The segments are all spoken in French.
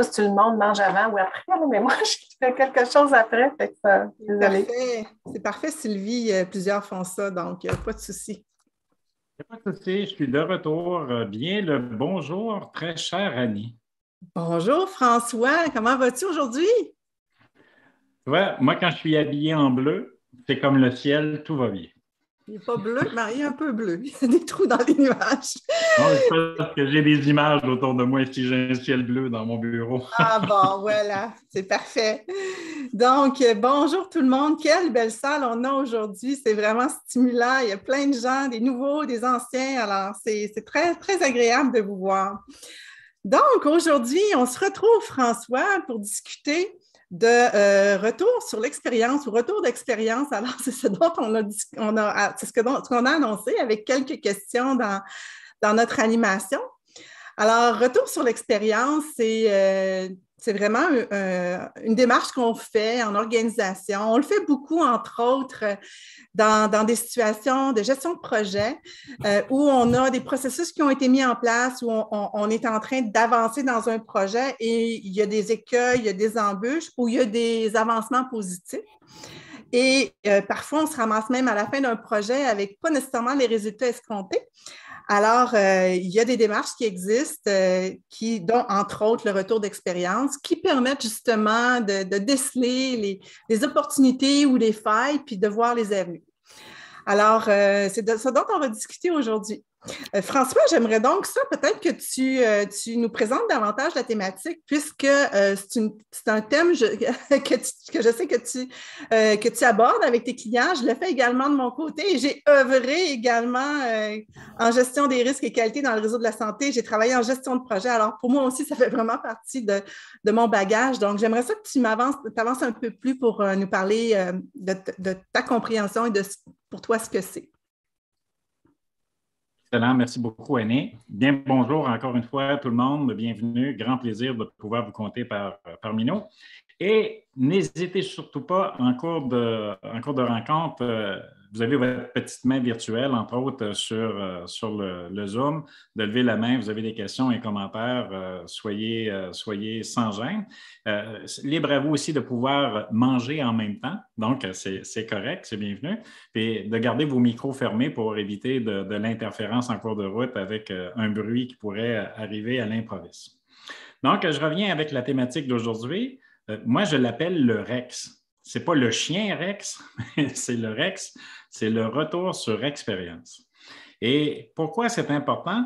pas si tu le montres, mange avant ou après, là, mais moi, je fais quelque chose après. Fait que désolée. Parfait. C'est parfait, Sylvie. Plusieurs font ça, donc pas de souci. Il n'y a pas de souci, je suis de retour. Bien le bonjour, très chère Annie. Bonjour François, comment vas-tu aujourd'hui? Tu vois, moi, quand je suis habillé en bleu, c'est comme le ciel, tout va bien. Il n'est pas bleu, mais il est un peu bleu. Il y a des trous dans les nuages. Non, c'est parce que j'ai des images autour de moi si j'ai un ciel bleu dans mon bureau. Ah bon, voilà, c'est parfait. Donc, bonjour tout le monde. Quelle belle salle on a aujourd'hui. C'est vraiment stimulant. Il y a plein de gens, des nouveaux, des anciens. Alors, c'est très, très agréable de vous voir. Donc, aujourd'hui, on se retrouve, François, pour discuter de retour sur l'expérience ou retour d'expérience. Alors, c'est ce dont c'est ce qu'on a annoncé avec quelques questions dans notre animation. Alors, retour sur l'expérience, c'est vraiment une démarche qu'on fait en organisation. On le fait beaucoup, entre autres, dans des situations de gestion de projet où on a des processus qui ont été mis en place, où on est en train d'avancer dans un projet et il y a des écueils, il y a des embûches, où il y a des avancements positifs. Et parfois, on se ramasse même à la fin d'un projet avec pas nécessairement les résultats escomptés. Alors, il y a des démarches qui existent, dont entre autres le retour d'expérience, qui permettent justement de déceler les opportunités ou les failles, puis de voir les avenues. Alors, c'est de ça dont on va discuter aujourd'hui. François, j'aimerais donc ça, peut-être que tu nous présentes davantage la thématique, puisque c'est un thème que je sais que tu abordes avec tes clients. Je le fais également de mon côté et j'ai œuvré également en gestion des risques et qualité dans le réseau de la santé. J'ai travaillé en gestion de projet. Alors, pour moi aussi, ça fait vraiment partie de mon bagage. Donc, j'aimerais ça que tu t'avances un peu plus pour nous parler de ta compréhension et pour toi ce que c'est. Excellent, merci beaucoup, Annie. Bien, bonjour encore une fois tout le monde, bienvenue. Grand plaisir de pouvoir vous compter parmi nous. Et n'hésitez surtout pas, en cours de rencontre, vous avez votre petite main virtuelle, entre autres, sur le Zoom, de lever la main, vous avez des questions et commentaires, soyez sans gêne. Libre à vous aussi de pouvoir manger en même temps, donc c'est correct, c'est bienvenu. Et de garder vos micros fermés pour éviter de l'interférence en cours de route avec un bruit qui pourrait arriver à l'improviste. Donc, je reviens avec la thématique d'aujourd'hui. Moi, je l'appelle le REX. Ce n'est pas le chien Rex, c'est le REX, c'est le retour sur expérience. Et pourquoi c'est important?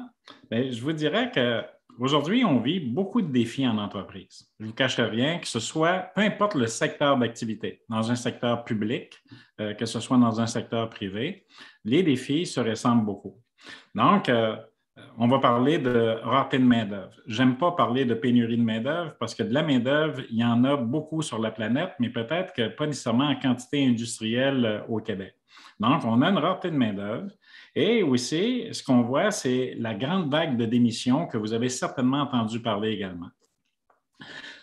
Bien, je vous dirais qu'aujourd'hui, on vit beaucoup de défis en entreprise. Je ne vous cacherai rien, que ce soit, peu importe le secteur d'activité, dans un secteur public, que ce soit dans un secteur privé, les défis se ressemblent beaucoup. Donc, on va parler de rareté de main-d'œuvre. Je n'aime pas parler de pénurie de main-d'œuvre parce que de la main-d'œuvre, il y en a beaucoup sur la planète, mais peut-être que pas nécessairement en quantité industrielle au Québec. Donc, on a une rareté de main-d'œuvre. Et aussi, ce qu'on voit, c'est la grande vague de démissions que vous avez certainement entendu parler également.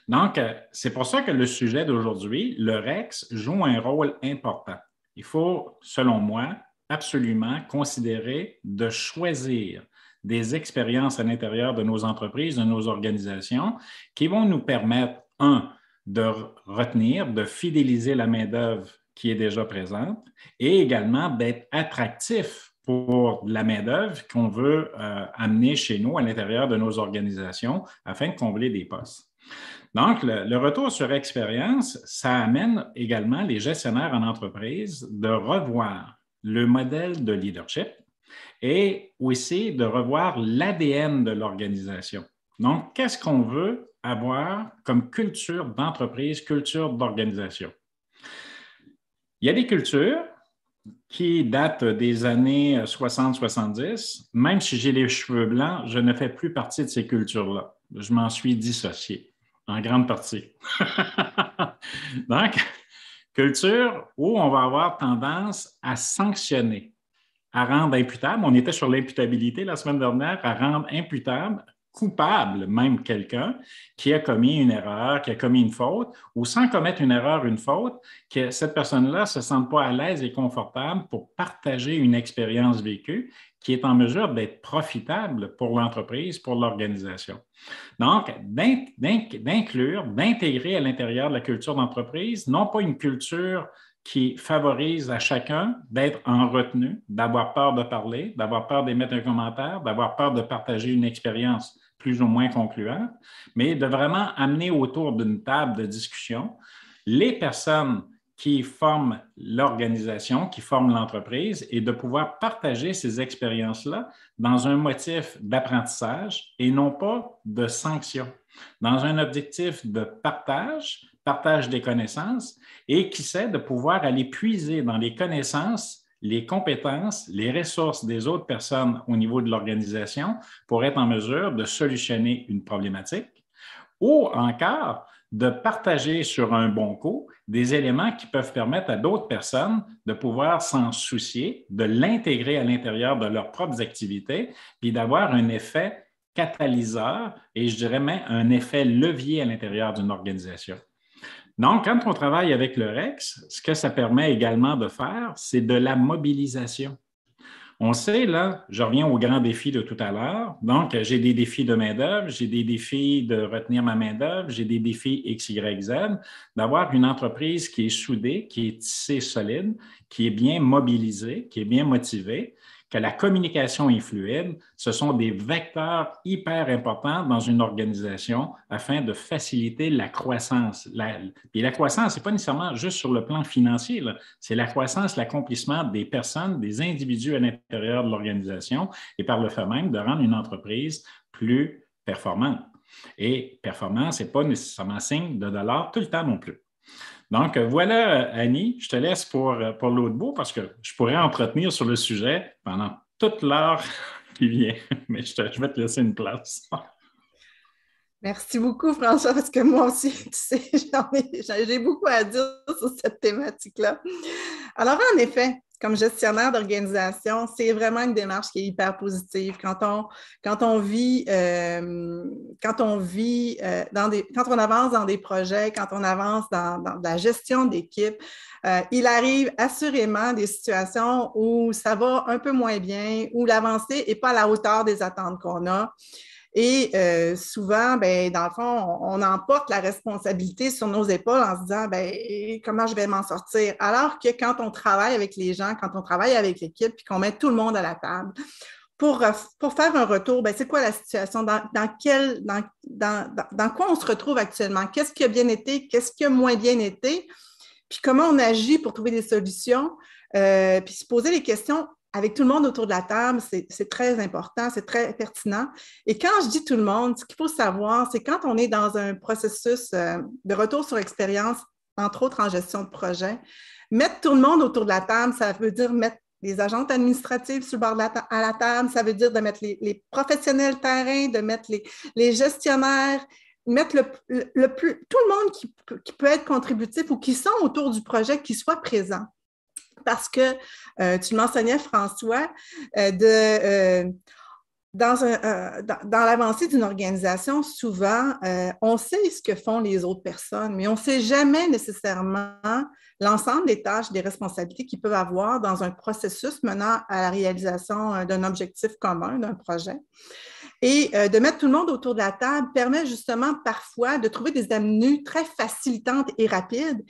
Donc, c'est pour ça que le sujet d'aujourd'hui, le REX, joue un rôle important. Il faut, selon moi, absolument considérer de choisir des expériences à l'intérieur de nos entreprises, de nos organisations, qui vont nous permettre, de retenir, de fidéliser la main-d'œuvre qui est déjà présente et également d'être attractif pour la main-d'œuvre qu'on veut amener chez nous à l'intérieur de nos organisations afin de combler des postes. Donc, le retour sur expérience, ça amène également les gestionnaires en entreprise de revoir le modèle de leadership et aussi de revoir l'ADN de l'organisation. Donc, qu'est-ce qu'on veut avoir comme culture d'entreprise, culture d'organisation? Il y a des cultures qui datent des années 60-70. Même si j'ai les cheveux blancs, je ne fais plus partie de ces cultures-là. Je m'en suis dissocié, en grande partie. Donc, culture où on va avoir tendance à sanctionner, à rendre imputable. On était sur l'imputabilité la semaine dernière, à rendre imputable coupable, même quelqu'un qui a commis une erreur, qui a commis une faute, ou sans commettre une erreur, une faute, que cette personne-là ne se sente pas à l'aise et confortable pour partager une expérience vécue qui est en mesure d'être profitable pour l'entreprise, pour l'organisation. Donc, d'inclure, d'intégrer à l'intérieur de la culture d'entreprise, non pas une culture qui favorise à chacun d'être en retenue, d'avoir peur de parler, d'avoir peur d'émettre un commentaire, d'avoir peur de partager une expérience plus ou moins concluante, mais de vraiment amener autour d'une table de discussion les personnes qui forment l'organisation, qui forment l'entreprise, et de pouvoir partager ces expériences-là dans un motif d'apprentissage et non pas de sanction, dans un objectif de partage des connaissances, et qui sait de pouvoir aller puiser dans les connaissances, les compétences, les ressources des autres personnes au niveau de l'organisation pour être en mesure de solutionner une problématique, ou encore de partager sur un bon coup des éléments qui peuvent permettre à d'autres personnes de pouvoir s'en soucier, de l'intégrer à l'intérieur de leurs propres activités, puis d'avoir un effet catalyseur et je dirais même un effet levier à l'intérieur d'une organisation. Donc, quand on travaille avec le REX, ce que ça permet également de faire, c'est de la mobilisation. On sait, là, je reviens aux grands défis de tout à l'heure. Donc, j'ai des défis de main-d'œuvre, j'ai des défis de retenir ma main-d'œuvre, j'ai des défis X, Y, Z, d'avoir une entreprise qui est soudée, qui est tissée solide, qui est bien mobilisée, qui est bien motivée, que la communication est fluide. Ce sont des vecteurs hyper importants dans une organisation afin de faciliter la croissance. Et la croissance, ce n'est pas nécessairement juste sur le plan financier, là. C'est la croissance, l'accomplissement des personnes, des individus à l'intérieur de l'organisation et par le fait même de rendre une entreprise plus performante. Et performance, ce n'est pas nécessairement signe de dollars tout le temps non plus. Donc, voilà, Annie, je te laisse pour l'autre bout parce que je pourrais entretenir sur le sujet pendant toute l'heure qui vient, mais je vais te laisser une place. Merci beaucoup, François, parce que moi aussi, tu sais, j'ai beaucoup à dire sur cette thématique-là. Alors, en effet, comme gestionnaire d'organisation, c'est vraiment une démarche qui est hyper positive. Quand on avance dans des projets, quand on avance dans la gestion d'équipe, il arrive assurément des situations où ça va un peu moins bien, où l'avancée n'est pas à la hauteur des attentes qu'on a. Et souvent, ben, dans le fond, on emporte la responsabilité sur nos épaules en se disant comment je vais m'en sortir? Alors que quand on travaille avec les gens, quand on travaille avec l'équipe, puis qu'on met tout le monde à la table, pour faire un retour, c'est quoi la situation? Dans quoi on se retrouve actuellement? Qu'est-ce qui a bien été? Qu'est-ce qui a moins bien été? Puis comment on agit pour trouver des solutions? Puis se poser les questions avec tout le monde autour de la table, c'est très important, c'est très pertinent. Et quand je dis tout le monde, ce qu'il faut savoir, c'est quand on est dans un processus de retour sur expérience, entre autres en gestion de projet, mettre tout le monde autour de la table, ça veut dire mettre les agentes administratives sur le bord à la table, ça veut dire de mettre les professionnels terrain, de mettre les gestionnaires, mettre tout le monde qui peut être contributif ou qui sont autour du projet, qui soient présents. Parce que, tu mentionnais, François, dans l'avancée d'une organisation, souvent, on sait ce que font les autres personnes, mais on ne sait jamais nécessairement l'ensemble des tâches, des responsabilités qu'ils peuvent avoir dans un processus menant à la réalisation d'un objectif commun, d'un projet. Et de mettre tout le monde autour de la table permet justement parfois de trouver des avenues très facilitantes et rapides.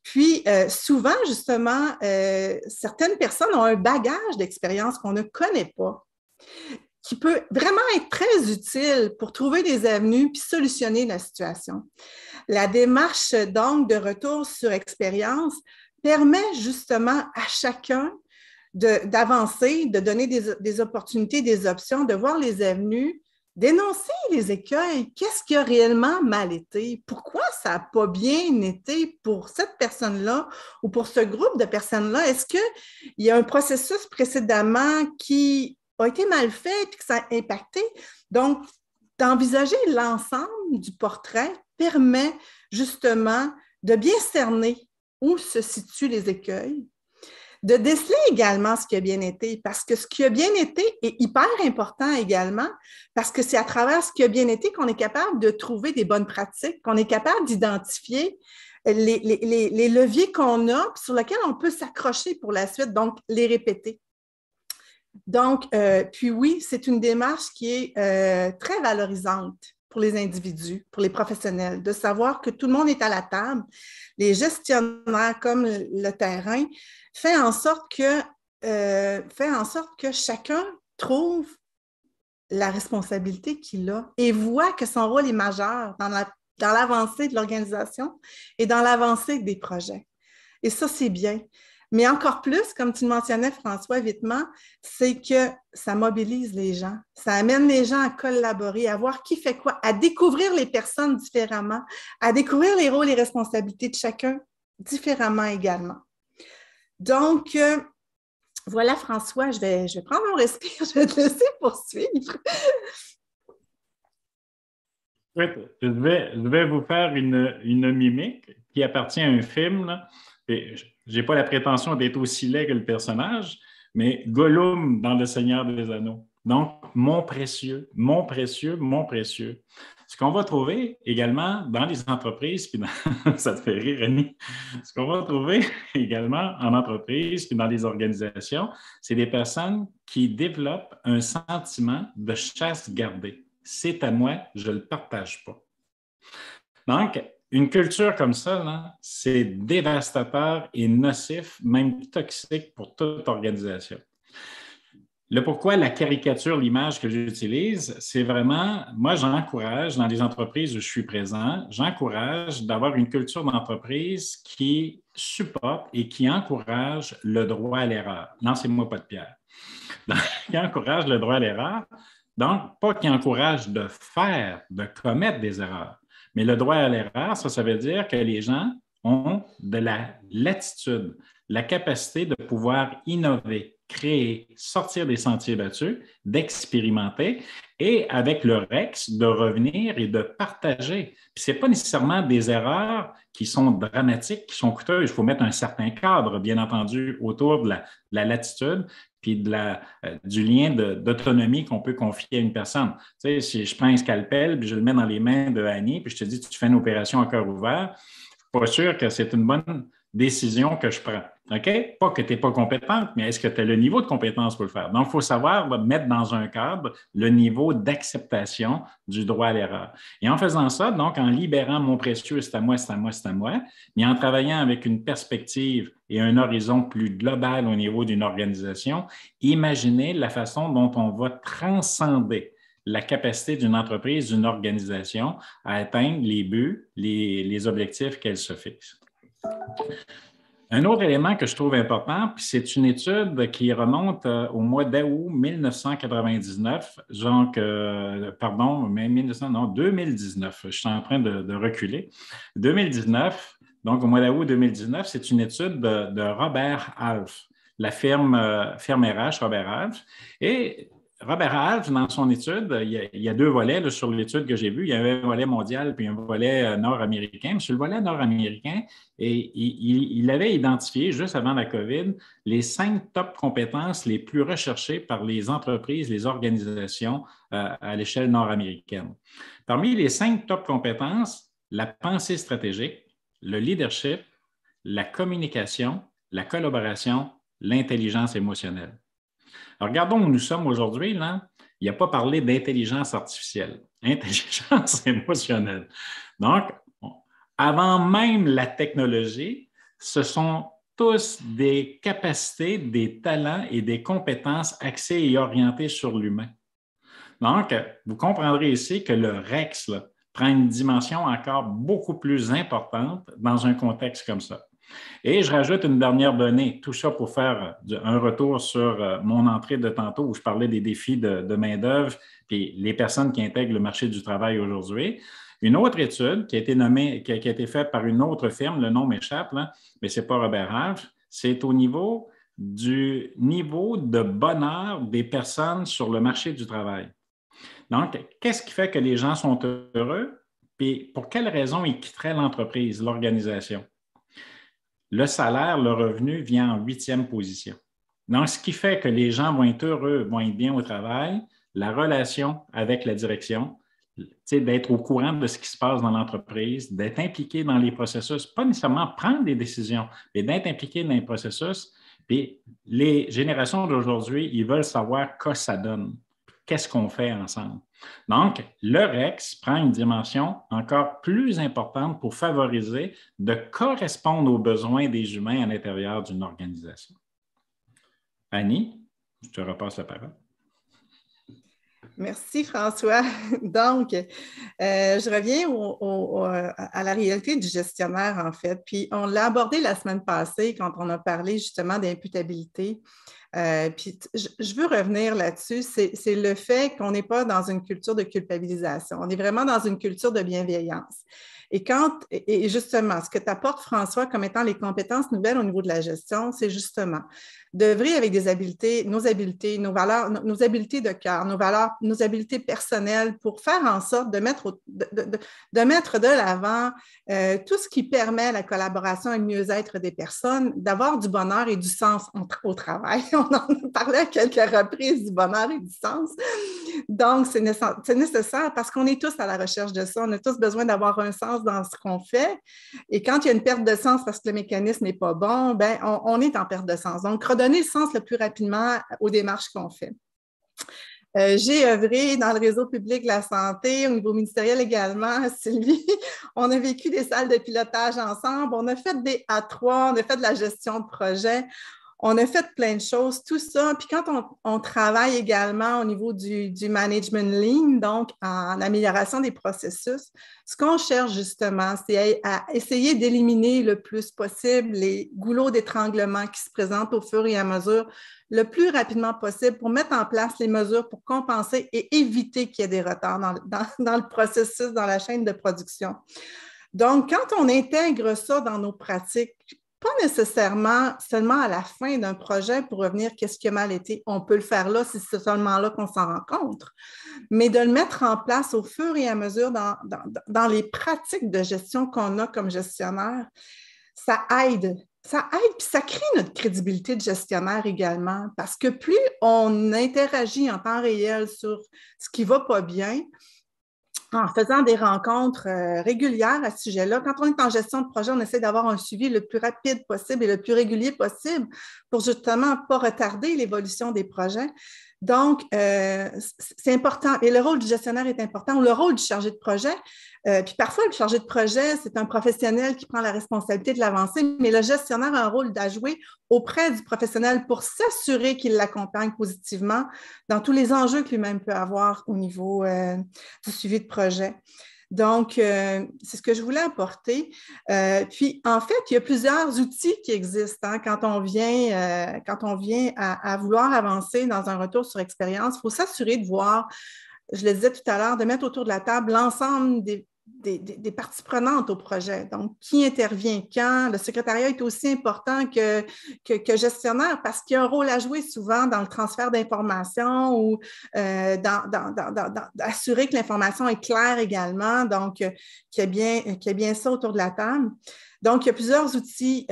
Puis, souvent, justement, certaines personnes ont un bagage d'expérience qu'on ne connaît pas, qui peut vraiment être très utile pour trouver des avenues puis solutionner la situation. La démarche, donc, de retour sur expérience permet justement à chacun d'avancer, de donner des opportunités, des options, de voir les avenues, d'énoncer les écueils. Qu'est-ce qui a réellement mal été? Pourquoi ça n'a pas bien été pour cette personne-là ou pour ce groupe de personnes-là? Est-ce qu'il y a un processus précédemment qui a été mal fait et que ça a impacté? Donc, d'envisager l'ensemble du portrait permet justement de bien cerner où se situent les écueils, De déceler également ce qui a bien été, parce que ce qui a bien été est hyper important également, parce que c'est à travers ce qui a bien été qu'on est capable de trouver des bonnes pratiques, qu'on est capable d'identifier les leviers qu'on a, sur lesquels on peut s'accrocher pour la suite, donc les répéter. Donc, puis oui, c'est une démarche qui est très valorisante pour les individus, pour les professionnels, de savoir que tout le monde est à la table, les gestionnaires comme le terrain, fait en sorte que chacun trouve la responsabilité qu'il a et voit que son rôle est majeur dans l'avancée de l'organisation et dans l'avancée des projets. Et ça, c'est bien. Mais encore plus, comme tu le mentionnais, François, évidemment, c'est que ça mobilise les gens. Ça amène les gens à collaborer, à voir qui fait quoi, à découvrir les personnes différemment, à découvrir les rôles et responsabilités de chacun différemment également. Donc, voilà, François, je vais prendre mon respire, je vais te laisser poursuivre. Oui, je vais vous faire une mimique qui appartient à un film, là. Je n'ai pas la prétention d'être aussi laid que le personnage, mais Gollum dans Le Seigneur des Anneaux. Donc, mon précieux, mon précieux, mon précieux. Ce qu'on va trouver également dans les entreprises, puis ça te fait rire, Rémi, ce qu'on va trouver également en entreprise puis dans les organisations, c'est des personnes qui développent un sentiment de chasse gardée. C'est à moi, je ne le partage pas. Donc, une culture comme ça, c'est dévastateur et nocif, même toxique pour toute organisation. Le pourquoi la caricature, l'image que j'utilise, c'est vraiment, moi j'encourage dans les entreprises où je suis présent, j'encourage d'avoir une culture d'entreprise qui supporte et qui encourage le droit à l'erreur. Lancez-moi pas de pierre. Donc, qui encourage le droit à l'erreur, donc pas qui encourage de faire, de commettre des erreurs. Mais le droit à l'erreur, ça veut dire que les gens ont de la latitude, la capacité de pouvoir innover, créer, sortir des sentiers battus, d'expérimenter et avec le REX, de revenir et de partager. Puis ce n'est pas nécessairement des erreurs qui sont dramatiques, qui sont coûteuses. Il faut mettre un certain cadre, bien entendu, autour de la latitude puis du lien d'autonomie qu'on peut confier à une personne. Tu sais, si je prends un scalpel, puis je le mets dans les mains de Annie, puis je te dis, tu fais une opération à cœur ouvert, je ne suis pas sûr que c'est une bonne décision que je prends. OK? Pas que tu n'es pas compétente, mais est-ce que tu as le niveau de compétence pour le faire? Donc, il faut savoir mettre dans un cadre le niveau d'acceptation du droit à l'erreur. Et en faisant ça, donc en libérant mon précieux, c'est à moi, c'est à moi, c'est à moi, mais en travaillant avec une perspective et un horizon plus global au niveau d'une organisation, imaginez la façon dont on va transcender la capacité d'une entreprise, d'une organisation à atteindre les buts, les objectifs qu'elle se fixe. Un autre élément que je trouve important, puis c'est une étude qui remonte au mois d'août 1999, donc, mais 2019, je suis en train de reculer. 2019, donc au mois d'août 2019, c'est une étude de Robert Half, la firme RH Robert Half. Et Robert Half, dans son étude, il y a deux volets là, sur l'étude que j'ai vue. Il y a un volet mondial puis un volet nord-américain. Sur le volet nord-américain, il avait identifié, juste avant la COVID, les 5 top compétences les plus recherchées par les entreprises, les organisations à l'échelle nord-américaine. Parmi les 5 top compétences, la pensée stratégique, le leadership, la communication, la collaboration, l'intelligence émotionnelle. Alors, regardons où nous sommes aujourd'hui. Là. Il n'y a pas parlé d'intelligence artificielle, intelligence émotionnelle. Donc, avant même la technologie, ce sont tous des capacités, des talents et des compétences axées et orientées sur l'humain. Donc, vous comprendrez ici que le REX là, prend une dimension encore beaucoup plus importante dans un contexte comme ça. Et je rajoute une dernière donnée, tout ça pour faire un retour sur mon entrée de tantôt où je parlais des défis de main-d'œuvre et les personnes qui intègrent le marché du travail aujourd'hui. Une autre étude qui a été faite par une autre firme, le nom m'échappe, là, mais ce n'est pas Robert Half, c'est au niveau du niveau de bonheur des personnes sur le marché du travail. Donc, qu'est-ce qui fait que les gens sont heureux et pour quelles raisons ils quitteraient l'entreprise, l'organisation? le salaire, le revenu vient en 8e position. Donc, ce qui fait que les gens vont être heureux, vont être bien au travail, la relation avec la direction, d'être au courant de ce qui se passe dans l'entreprise, d'être impliqué dans les processus, pas nécessairement prendre des décisions, mais d'être impliqué dans les processus. Puis les générations d'aujourd'hui, ils veulent savoir ce que ça donne, qu'est-ce qu'on fait ensemble. Donc, le REX prend une dimension encore plus importante pour favoriser de correspondre aux besoins des humains à l'intérieur d'une organisation. Annie, je te repasse la parole. Merci, François. Donc, je reviens à la réalité du gestionnaire, en fait. Puis, on l'a abordé la semaine passée quand on a parlé justement d'imputabilité. Puis, je veux revenir là-dessus. C'est le fait qu'on n'est pas dans une culture de culpabilisation. On est vraiment dans une culture de bienveillance. Et justement, ce que tu apportes, François, comme étant les compétences nouvelles au niveau de la gestion, c'est justement d'œuvrer avec nos habiletés, nos valeurs, nos habiletés de cœur, nos valeurs, nos habiletés personnelles pour faire en sorte de mettre de l'avant tout ce qui permet la collaboration et le mieux-être des personnes, d'avoir du bonheur et du sens au travail. On en a parlé à quelques reprises du bonheur et du sens. Donc, c'est nécessaire parce qu'on est tous à la recherche de ça. On a tous besoin d'avoir un sens dans ce qu'on fait. Et quand il y a une perte de sens parce que le mécanisme n'est pas bon, bien, on est en perte de sens. Donc, redonner le sens le plus rapidement aux démarches qu'on fait. J'ai œuvré dans le réseau public de la santé, au niveau ministériel également, Sylvie. On a vécu des salles de pilotage ensemble. On a fait des A3, on a fait de la gestion de projet. On a fait plein de choses, tout ça. Puis quand on travaille également au niveau du management lean, donc en amélioration des processus, ce qu'on cherche justement, c'est à essayer d'éliminer le plus possible les goulots d'étranglement qui se présentent au fur et à mesure, le plus rapidement possible pour mettre en place les mesures pour compenser et éviter qu'il y ait des retards dans le processus, dans la chaîne de production. Donc, quand on intègre ça dans nos pratiques, pas nécessairement seulement à la fin d'un projet pour revenir qu'est-ce qui a mal été. On peut le faire là si c'est seulement là qu'on s'en rencontre, mais de le mettre en place au fur et à mesure dans les pratiques de gestion qu'on a comme gestionnaire, ça aide. Ça aide, puis ça crée notre crédibilité de gestionnaire également, parce que plus on interagit en temps réel sur ce qui ne va pas bien, en faisant des rencontres régulières à ce sujet-là. Quand on est en gestion de projet, on essaie d'avoir un suivi le plus rapide possible et le plus régulier possible pour justement ne pas retarder l'évolution des projets. Donc, c'est important. Et le rôle du gestionnaire est important, ou le rôle du chargé de projet. Puis parfois, le chargé de projet, c'est un professionnel qui prend la responsabilité de l'avancée, mais le gestionnaire a un rôle à jouer auprès du professionnel pour s'assurer qu'il l'accompagne positivement dans tous les enjeux que lui-même peut avoir au niveau du suivi de projet. Donc, c'est ce que je voulais apporter. Puis, en fait, il y a plusieurs outils qui existent quand on vient à vouloir avancer dans un retour sur expérience. Il faut s'assurer de voir, je le disais tout à l'heure, de mettre autour de la table l'ensemble des parties prenantes au projet. Donc, qui intervient quand? Le secrétariat est aussi important que gestionnaire parce qu'il y a un rôle à jouer souvent dans le transfert d'informations ou d'assurer que l'information est claire également, donc qu'il y a bien ça autour de la table. Donc, il y a plusieurs outils.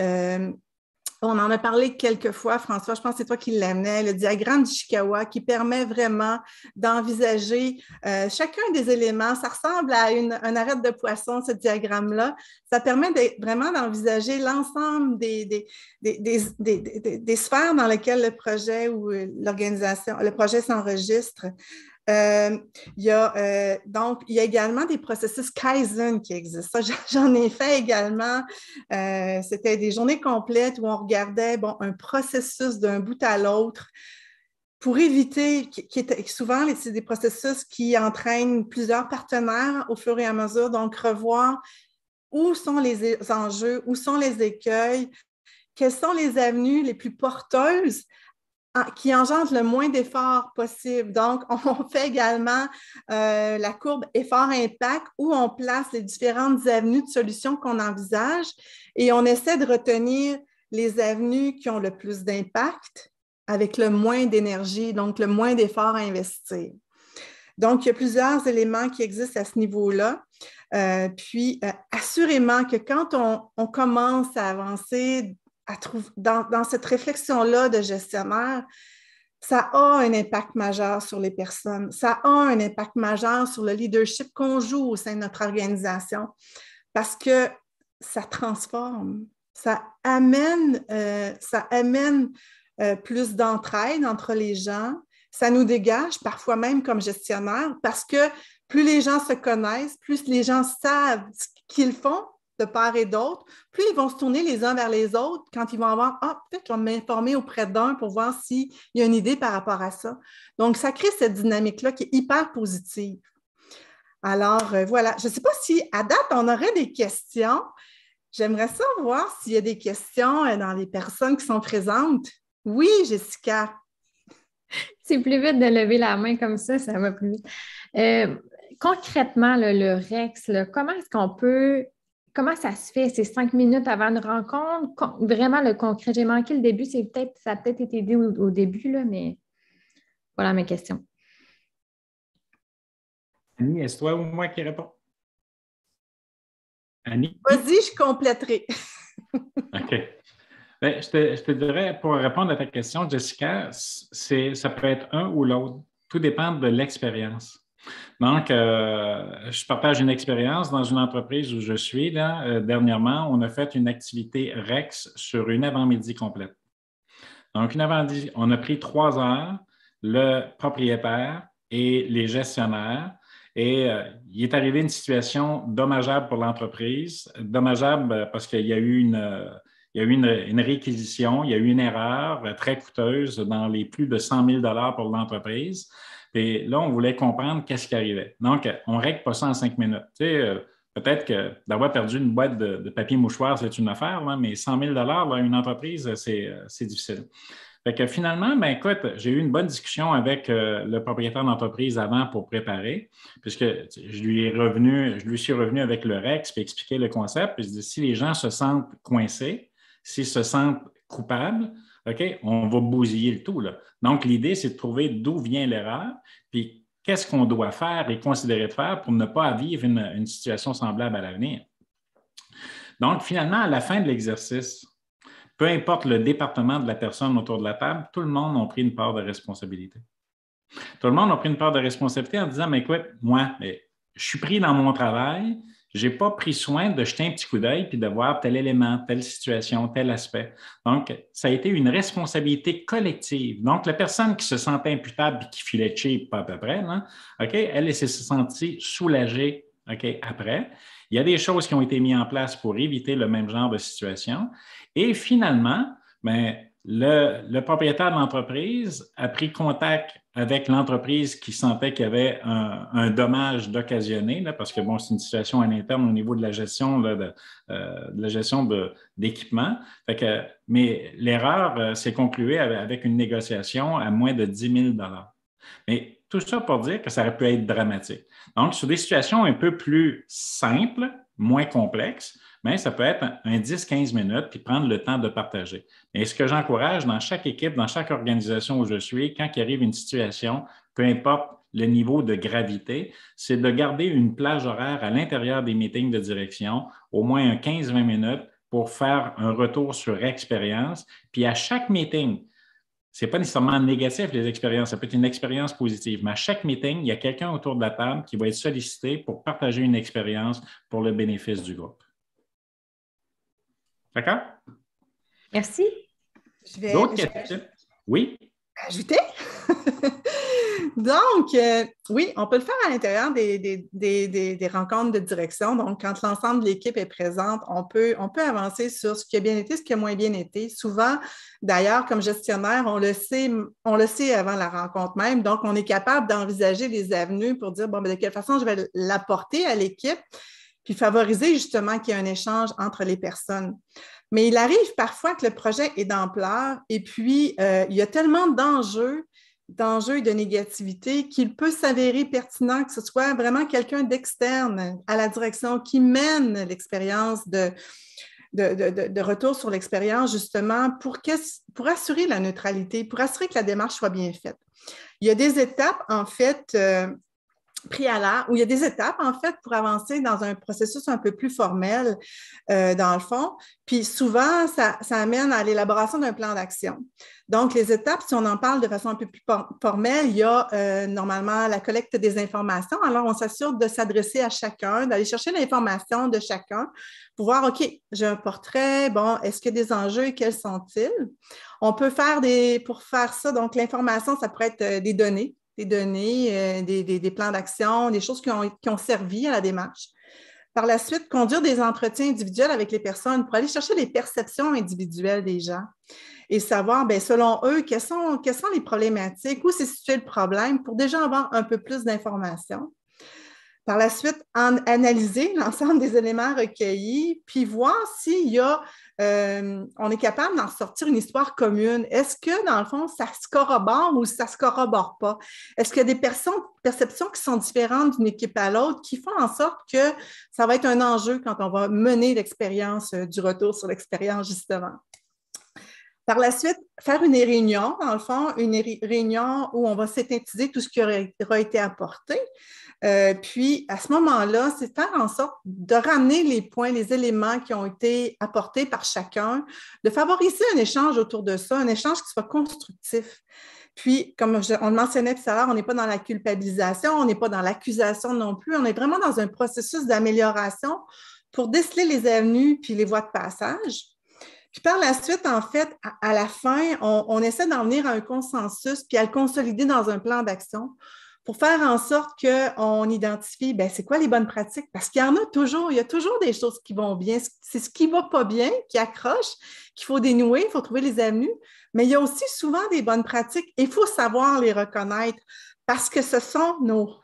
On en a parlé quelques fois, François, je pense que c'est toi qui l'amenais, le diagramme d'Ishikawa qui permet vraiment d'envisager chacun des éléments. Ça ressemble à un arête de poisson, ce diagramme-là. Ça permet vraiment d'envisager l'ensemble des sphères dans lesquelles le projet ou l'organisation, le projet s'enregistre. Il y a également des processus Kaizen qui existent. Ça, j'en ai fait également. C'était des journées complètes où on regardait un processus d'un bout à l'autre pour éviter, souvent, c'est des processus qui entraînent plusieurs partenaires au fur et à mesure. Donc, revoir où sont les enjeux, où sont les écueils, quelles sont les avenues les plus porteuses qui engendre le moins d'efforts possible. Donc, on fait également la courbe effort-impact où on place les différentes avenues de solutions qu'on envisage et on essaie de retenir les avenues qui ont le plus d'impact avec le moins d'énergie, donc le moins d'efforts à investir. Donc, il y a plusieurs éléments qui existent à ce niveau-là. Puis, assurément que quand on commence à avancer dans cette réflexion-là de gestionnaire, ça a un impact majeur sur les personnes. Ça a un impact majeur sur le leadership qu'on joue au sein de notre organisation parce que ça transforme, ça amène plus d'entraide entre les gens, ça nous dégage parfois même comme gestionnaire parce que plus les gens se connaissent, plus les gens savent ce qu'ils font de part et d'autre, plus ils vont se tourner les uns vers les autres quand ils vont avoir « Ah, peut-être je vais m'informer auprès d'un pour voir s'il y a une idée par rapport à ça. » Donc, ça crée cette dynamique-là qui est hyper positive. Alors, voilà. Je ne sais pas si, à date, on aurait des questions. J'aimerais savoir s'il y a des questions dans les personnes qui sont présentes. Oui, Jessica. C'est plus vite de lever la main comme ça va plus vite. Concrètement, le REX, comment est-ce qu'on peut... Comment ça se fait, ces 5 minutes avant une rencontre? Vraiment, le concret. J'ai manqué le début. Ça a peut-être été dit au début, là, mais voilà mes questions. Annie, est-ce toi ou moi qui réponds? Annie? Vas-y, je compléterai. OK. Bien, je te dirais, pour répondre à ta question, Jessica, ça peut être un ou l'autre. Tout dépend de l'expérience. Donc, je partage une expérience dans une entreprise où je suis. Là, dernièrement, on a fait une activité REX sur une avant-midi complète. Donc, on a pris 3 heures, le propriétaire et les gestionnaires, et il est arrivé une situation dommageable pour l'entreprise, dommageable parce qu'il y a eu une réquisition, il y a eu une erreur très coûteuse dans les plus de 100 000 $ pour l'entreprise. Et là, on voulait comprendre qu'est-ce qui arrivait. Donc, on ne règle pas ça en 5 minutes. Tu sais, peut-être que d'avoir perdu une boîte de papier mouchoir, c'est une affaire, là, mais 100 000 $ une entreprise, c'est difficile. Fait que finalement, ben écoute, j'ai eu une bonne discussion avec le propriétaire d'entreprise avant pour préparer, puisque je lui suis revenu avec le REX puis expliquer le concept. Puis je dis, si les gens se sentent coincés, s'ils se sentent coupables, OK, on va bousiller le tout, là. Donc, l'idée, c'est de trouver d'où vient l'erreur, puis qu'est-ce qu'on doit faire et considérer de faire pour ne pas vivre une situation semblable à l'avenir. Donc, finalement, à la fin de l'exercice, peu importe le département de la personne autour de la table, tout le monde a pris une part de responsabilité. Tout le monde a pris une part de responsabilité en disant, mais écoute, moi, je suis pris dans mon travail, je n'ai pas pris soin de jeter un petit coup d'œil puis de voir tel élément, telle situation, tel aspect. Donc, ça a été une responsabilité collective. Donc, la personne qui se sentait imputable et qui filait cheap, pas à peu près, hein, OK, elle s'est sentie soulagée, OK, après. Il y a des choses qui ont été mises en place pour éviter le même genre de situation. Et finalement, bien, le propriétaire de l'entreprise a pris contact avec l'entreprise qui sentait qu'il y avait un dommage d'occasionné, là, parce que bon, c'est une situation à l'interne au niveau de la gestion d'équipement. Mais l'erreur s'est concluée avec une négociation à moins de 10 000 $. Mais tout ça pour dire que ça aurait pu être dramatique. Donc, sur des situations un peu plus simples, moins complexes, mais ça peut être un 10-15 minutes puis prendre le temps de partager. Et ce que j'encourage dans chaque équipe, dans chaque organisation où je suis, quand il arrive une situation, peu importe le niveau de gravité, c'est de garder une plage horaire à l'intérieur des meetings de direction, au moins un 15-20 minutes pour faire un retour sur expérience. Puis à chaque meeting, ce n'est pas nécessairement négatif, les expériences, ça peut être une expérience positive, mais à chaque meeting, il y a quelqu'un autour de la table qui va être sollicité pour partager une expérience pour le bénéfice du groupe. D'accord? Merci. D'autres questions? Oui? Ajouter? Donc, oui, on peut le faire à l'intérieur des rencontres de direction. Donc, quand l'ensemble de l'équipe est présente, on peut avancer sur ce qui a bien été, ce qui a moins bien été. Souvent, d'ailleurs, comme gestionnaire, on le sait avant la rencontre même. Donc, on est capable d'envisager des avenues pour dire, bon, de quelle façon je vais l'apporter à l'équipe, puis favoriser justement qu'il y ait un échange entre les personnes. Mais il arrive parfois que le projet est d'ampleur et puis il y a tellement d'enjeux et de négativité qu'il peut s'avérer pertinent que ce soit vraiment quelqu'un d'externe à la direction qui mène l'expérience de retour sur l'expérience justement pour assurer la neutralité, pour assurer que la démarche soit bien faite. Il y a des étapes, en fait, préalable, où il y a des étapes, en fait, pour avancer dans un processus un peu plus formel, dans le fond. Puis souvent, ça amène à l'élaboration d'un plan d'action. Donc, les étapes, si on en parle de façon un peu plus formelle, il y a normalement la collecte des informations. Alors, on s'assure de s'adresser à chacun, d'aller chercher l'information de chacun pour voir, OK, j'ai un portrait, bon, est-ce qu'il y a des enjeux, quels sont-ils? On peut faire pour faire ça, donc l'information, ça pourrait être des données, des plans d'action, des choses qui ont servi à la démarche. Par la suite, conduire des entretiens individuels avec les personnes pour aller chercher les perceptions individuelles des gens et savoir, bien, selon eux, quelles sont les problématiques, où s'est situé le problème pour déjà avoir un peu plus d'informations. Par la suite, analyser l'ensemble des éléments recueillis, puis voir s'il y a, on est capable d'en sortir une histoire commune. Est-ce que, dans le fond, ça se corrobore ou ça ne se corrobore pas? Est-ce qu'il y a des perceptions qui sont différentes d'une équipe à l'autre qui font en sorte que ça va être un enjeu quand on va mener l'expérience du retour sur l'expérience, justement? Par la suite, faire une réunion, dans le fond, une réunion où on va synthétiser tout ce qui aura été apporté. Puis, à ce moment-là, c'est faire en sorte de ramener les points, les éléments qui ont été apportés par chacun, de favoriser un échange autour de ça, un échange qui soit constructif. Puis, comme on le mentionnait tout à l'heure, on n'est pas dans la culpabilisation, on n'est pas dans l'accusation non plus, on est vraiment dans un processus d'amélioration pour déceler les avenues puis les voies de passage. Puis par la suite, en fait, à la fin, on essaie d'en venir à un consensus puis à le consolider dans un plan d'action pour faire en sorte qu'on identifie, bien, c'est quoi les bonnes pratiques? Parce qu'il y en a toujours, il y a toujours des choses qui vont bien. C'est ce qui ne va pas bien, qui accroche, qu'il faut dénouer, il faut trouver les avenues. Mais il y a aussi souvent des bonnes pratiques et il faut savoir les reconnaître parce que ce sont nos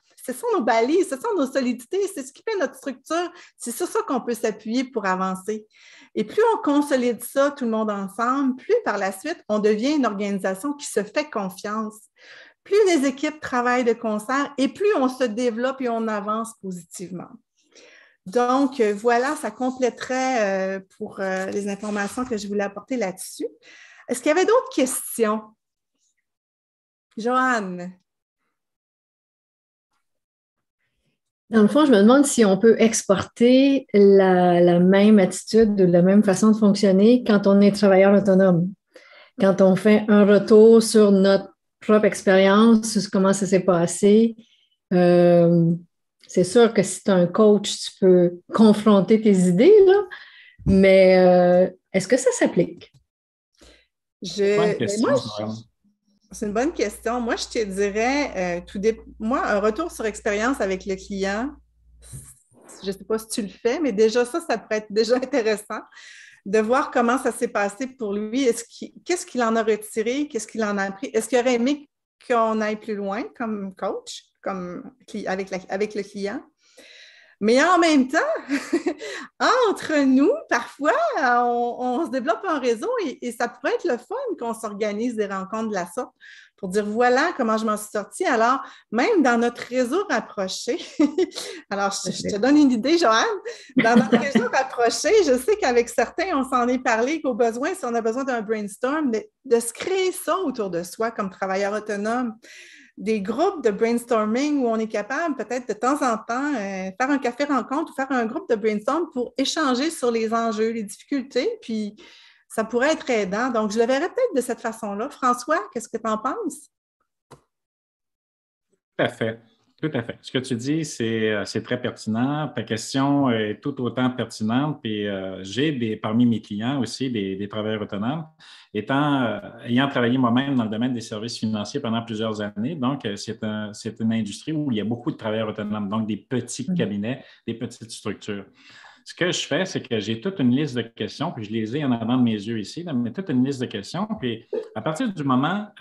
balises, ce sont nos solidités, c'est ce qui fait notre structure. C'est sur ça qu'on peut s'appuyer pour avancer. Et plus on consolide ça, tout le monde ensemble, plus par la suite, on devient une organisation qui se fait confiance. Plus les équipes travaillent de concert et plus on se développe et on avance positivement. Donc, voilà, ça compléterait pour les informations que je voulais apporter là-dessus. Est-ce qu'il y avait d'autres questions? Joanne? Dans le fond, je me demande si on peut exporter la même attitude ou la même façon de fonctionner quand on est travailleur autonome. Quand on fait un retour sur notre propre expérience, sur comment ça s'est passé, c'est sûr que si tu es un coach, tu peux confronter tes idées, là, mais est-ce que ça s'applique? C'est une bonne question. Moi, je te dirais, moi, un retour sur expérience avec le client, je ne sais pas si tu le fais, mais déjà ça pourrait être déjà intéressant de voir comment ça s'est passé pour lui. Qu'est-ce qu'il en a retiré? Qu'est-ce qu'il en a appris? Est-ce qu'il aurait aimé qu'on aille plus loin comme coach, avec le client? Mais en même temps, entre nous, parfois, on se développe un réseau et ça pourrait être le fun qu'on s'organise des rencontres de la sorte pour dire voilà comment je m'en suis sortie. Alors, même dans notre réseau rapproché, alors je te donne une idée, Joanne, dans notre réseau rapproché, je sais qu'avec certains, on s'en est parlé qu'au besoin, si on a besoin d'un brainstorm, de se créer ça autour de soi comme travailleur autonome. Des groupes de brainstorming où on est capable peut-être de temps en temps faire un café rencontre ou faire un groupe de brainstorm pour échanger sur les enjeux, les difficultés, puis ça pourrait être aidant. Donc, je le verrais peut-être de cette façon-là. François, qu'est-ce que tu en penses? Tout à fait. Tout à fait. Ce que tu dis, c'est très pertinent. Ta question est tout autant pertinente. Puis j'ai parmi mes clients aussi des travailleurs autonomes. Ayant travaillé moi-même dans le domaine des services financiers pendant plusieurs années, donc c'est une industrie où il y a beaucoup de travailleurs autonomes, donc des petits cabinets, des petites structures. Ce que je fais, c'est que j'ai toute une liste de questions, puis je les ai en avant de mes yeux ici, mais toute une liste de questions. Puis à partir du moment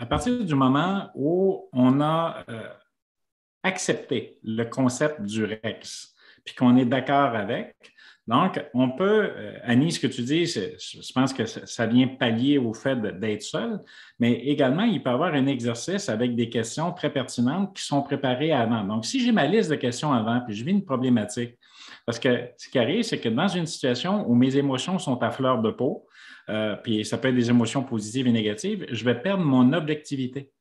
où on a accepter le concept du REX, puis qu'on est d'accord avec. Donc, on peut, Annie, ce que tu dis, je pense que ça vient pallier au fait d'être seul, mais également, il peut y avoir un exercice avec des questions très pertinentes qui sont préparées avant. Donc, si j'ai ma liste de questions avant, puis je vis une problématique, parce que ce qui arrive, c'est que dans une situation où mes émotions sont à fleur de peau, puis ça peut être des émotions positives et négatives, je vais perdre mon objectivité.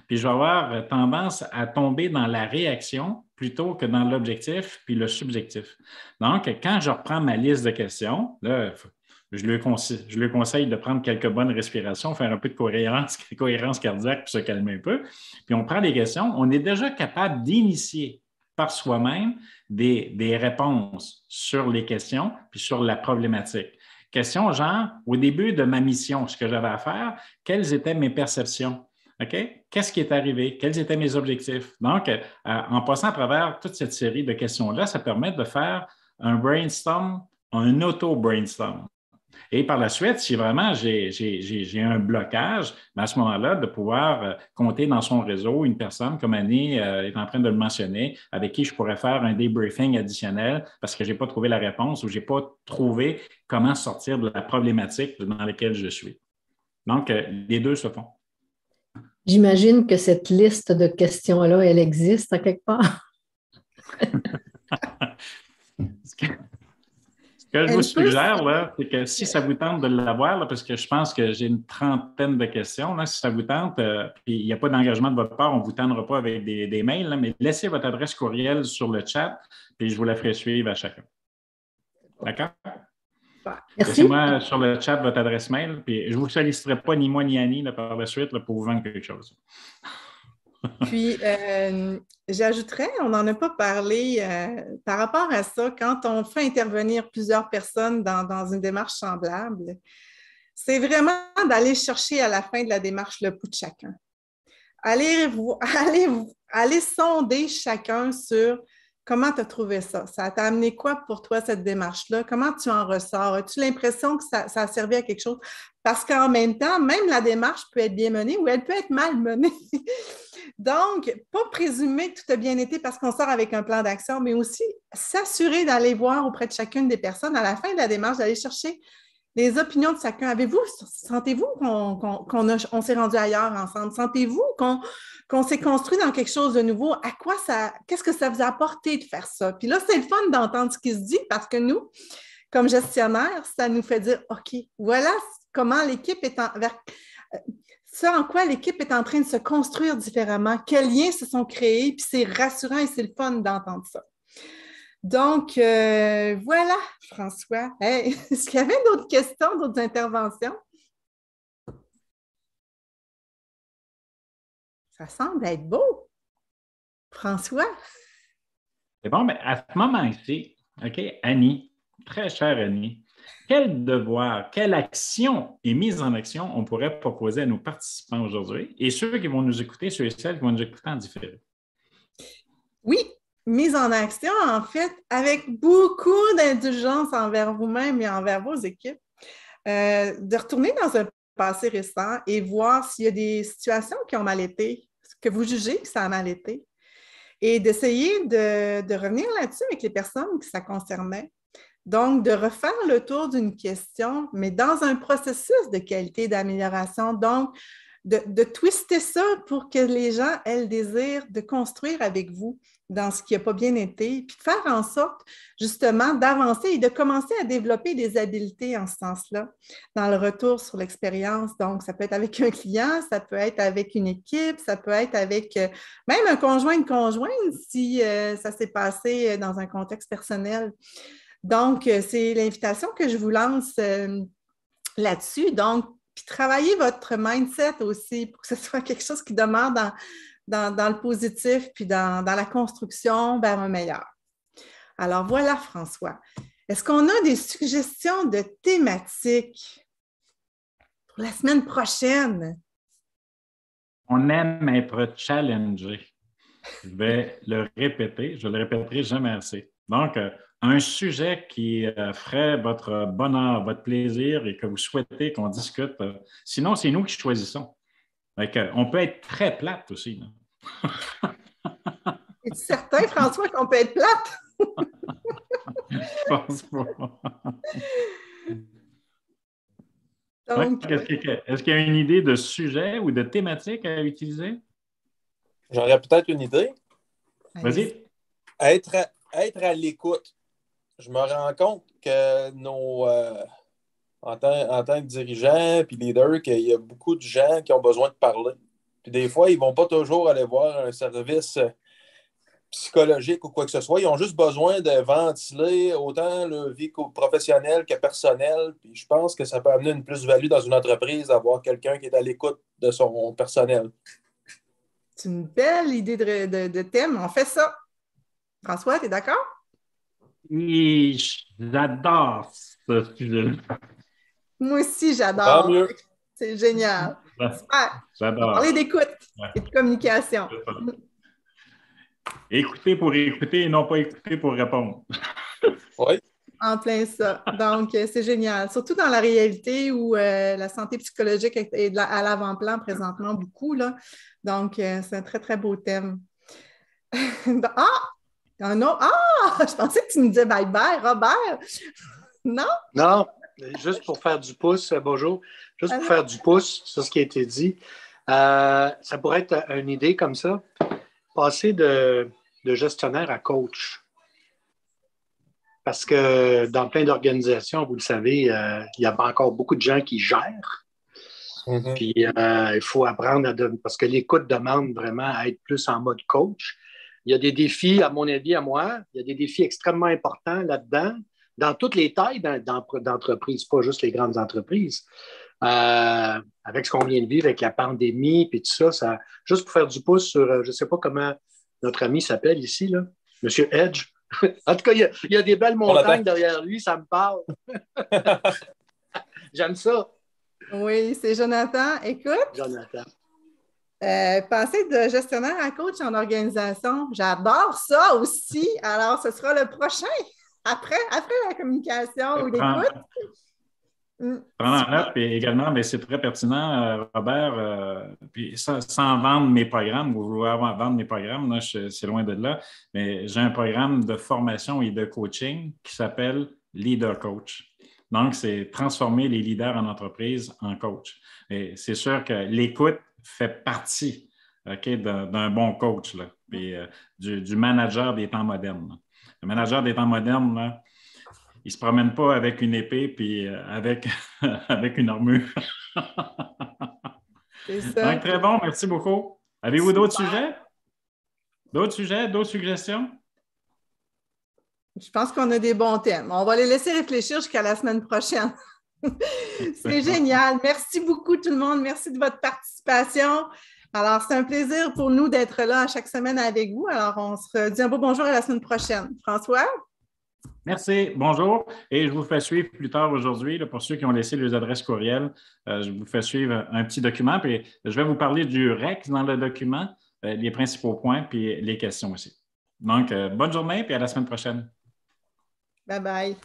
Puis je vais avoir tendance à tomber dans la réaction plutôt que dans l'objectif puis le subjectif. Donc, quand je reprends ma liste de questions, là, je lui conseille de prendre quelques bonnes respirations, faire un peu de cohérence cardiaque pour se calmer un peu. Puis on prend des questions. On est déjà capable d'initier par soi-même des réponses sur les questions puis sur la problématique. Question genre, au début de ma mission, ce que j'avais à faire, quelles étaient mes perceptions? OK? Qu'est-ce qui est arrivé? Quels étaient mes objectifs? Donc, en passant à travers toute cette série de questions-là, ça permet de faire un brainstorm, un auto-brainstorm. Et par la suite, si vraiment j'ai un blocage, à ce moment-là, de pouvoir compter dans son réseau une personne, comme Annie est en train de le mentionner, avec qui je pourrais faire un debriefing additionnel parce que je n'ai pas trouvé la réponse ou je n'ai pas trouvé comment sortir de la problématique dans laquelle je suis. Donc, les deux se font. J'imagine que cette liste de questions-là, elle existe à quelque part. Ce que je vous suggère, là, c'est que si ça vous tente de l'avoir, là, parce que je pense que j'ai une trentaine de questions, là, si ça vous tente, puis il n'y a pas d'engagement de votre part, on ne vous tendra pas avec des mails, là, mais laissez votre adresse courriel sur le chat, puis je vous la ferai suivre à chacun. D'accord? Merci. Laissez-moi sur le chat votre adresse mail, puis je ne vous solliciterai pas ni moi ni Annie là, par la suite là, pour vous vendre quelque chose. Puis, j'ajouterais, on n'en a pas parlé, par rapport à ça, quand on fait intervenir plusieurs personnes dans une démarche semblable, c'est vraiment d'aller chercher à la fin de la démarche le pouls de chacun. Aller sonder chacun sur comment tu as trouvé ça. Ça t'a amené quoi pour toi, cette démarche-là? Comment tu en ressors? As-tu l'impression que ça a servi à quelque chose? Parce qu'en même temps, même la démarche peut être bien menée ou elle peut être mal menée. Donc, pas présumer que tout a bien été parce qu'on sort avec un plan d'action, mais aussi s'assurer d'aller voir auprès de chacune des personnes à la fin de la démarche, d'aller chercher les opinions de chacun. Sentez-vous qu'on s'est rendu ailleurs ensemble? Sentez-vous qu'on s'est construit dans quelque chose de nouveau? Qu'est-ce que ça vous a apporté de faire ça? Puis là, c'est le fun d'entendre ce qui se dit parce que nous, comme gestionnaires, ça nous fait dire, OK, voilà comment l'équipe est en quoi l'équipe est en train de se construire différemment, quels liens se sont créés, puis c'est rassurant et c'est le fun d'entendre ça. Donc, voilà, François. Hey, est-ce qu'il y avait d'autres questions, d'autres interventions? Ça semble être beau. François? C'est bon, mais à ce moment-ci, OK, Annie, très chère Annie, quel devoir, quelle action et mise en action on pourrait proposer à nos participants aujourd'hui et ceux qui vont nous écouter, ceux et celles qui vont nous écouter en différé? Oui, mise en action, en fait, avec beaucoup d'indulgence envers vous-même et envers vos équipes, de retourner dans un passé récent et voir s'il y a des situations qui ont mal été, que vous jugez que ça a mal été, et d'essayer de revenir là-dessus avec les personnes que ça concernait. Donc, de refaire le tour d'une question, mais dans un processus de qualité d'amélioration. Donc, de twister ça pour que les gens aient le désir de construire avec vous dans ce qui n'a pas bien été, puis de faire en sorte, justement, d'avancer et de commencer à développer des habiletés en ce sens-là, dans le retour sur l'expérience. Donc, ça peut être avec un client, ça peut être avec une équipe, ça peut être avec même un conjoint, une conjointe, si ça s'est passé dans un contexte personnel. Donc, c'est l'invitation que je vous lance là-dessus. Donc, puis travaillez votre mindset aussi pour que ce soit quelque chose qui demeure dans le positif puis dans la construction vers un meilleur. Alors voilà, François. Est-ce qu'on a des suggestions de thématiques pour la semaine prochaine? On aime être challengé. Je vais le répéter, je ne le répéterai jamais assez. Donc, un sujet qui ferait votre bonheur, votre plaisir et que vous souhaitez qu'on discute. Sinon, c'est nous qui choisissons. On peut être très plate aussi. Es-tu certain, François, qu'on peut être plate? Je pense pas. Donc, est-ce qu'il y a une idée de sujet ou de thématique à utiliser? J'aurais peut-être une idée. Vas-y. Être à l'écoute. Je me rends compte que en tant que dirigeant et leader, qu'il y a beaucoup de gens qui ont besoin de parler. Puis Puis des fois, ils ne vont pas toujours aller voir un service psychologique ou quoi que ce soit. Ils ont juste besoin de ventiler autant leur vie professionnelle que personnelle. Puis je pense que ça peut amener une plus-value dans une entreprise d'avoir quelqu'un qui est à l'écoute de son personnel. C'est une belle idée de thème. On fait ça. François, tu es d'accord? Et j'adore ce sujet-là. Moi aussi, j'adore. Tant mieux. C'est génial. Super. On va J'adore. parler d'écoute et de communication. Écouter pour écouter et non pas écouter pour répondre. Oui. En plein ça. Donc, c'est génial. Surtout dans la réalité où la santé psychologique est à l'avant-plan présentement beaucoup, là. Donc, c'est un très, très beau thème. Un autre. Je pensais que tu nous disais bye-bye, Robert. Non? Non, juste pour faire du pouce, bonjour. Juste pour faire du pouce sur ce qui a été dit. Ça pourrait être une idée comme ça. Passer de gestionnaire à coach. Parce que dans plein d'organisations, vous le savez, il y a encore beaucoup de gens qui gèrent. Mm-hmm. Puis il faut apprendre parce que l'écoute demande vraiment à être plus en mode coach. Il y a des défis, à mon avis, à moi, il y a des défis extrêmement importants là-dedans, dans toutes les tailles d'entreprises, pas juste les grandes entreprises. Avec ce qu'on vient de vivre avec la pandémie et tout ça, juste pour faire du pouce sur, je ne sais pas comment notre ami s'appelle ici, là, M. Edge. En tout cas, il y a des belles montagnes derrière lui, ça me parle. J'aime ça. Oui, c'est Jonathan. Écoute. Jonathan. Passer de gestionnaire à coach en organisation, j'adore ça aussi. Alors, ce sera le prochain, après la communication ou l'écoute. Prendre en note, puis également, mais c'est très pertinent, Robert, puis sans vendre mes programmes, ou vouloir vendre mes programmes, là, c'est loin de là, mais j'ai un programme de formation et de coaching qui s'appelle Leader Coach. Donc, c'est transformer les leaders en entreprise en coach. Et c'est sûr que l'écoute fait partie d'un bon coach, là, puis, du manager des temps modernes. Là. Le manager des temps modernes, là, il ne se promène pas avec une épée puis avec une armure. C'est ça. Donc, très bon, merci beaucoup. Avez-vous d'autres sujets? D'autres sujets? D'autres suggestions? Je pense qu'on a des bons thèmes. On va les laisser réfléchir jusqu'à la semaine prochaine. C'est génial. Merci beaucoup tout le monde. Merci de votre participation. Alors, c'est un plaisir pour nous d'être là chaque semaine avec vous. Alors, on se dit un beau bonjour à la semaine prochaine. François? Merci, bonjour. Et je vous fais suivre plus tard aujourd'hui, là, pour ceux qui ont laissé les adresses courriels, je vous fais suivre un petit document, puis je vais vous parler du REX dans le document, les principaux points, puis les questions aussi. Donc, bonne journée, puis à la semaine prochaine. Bye bye.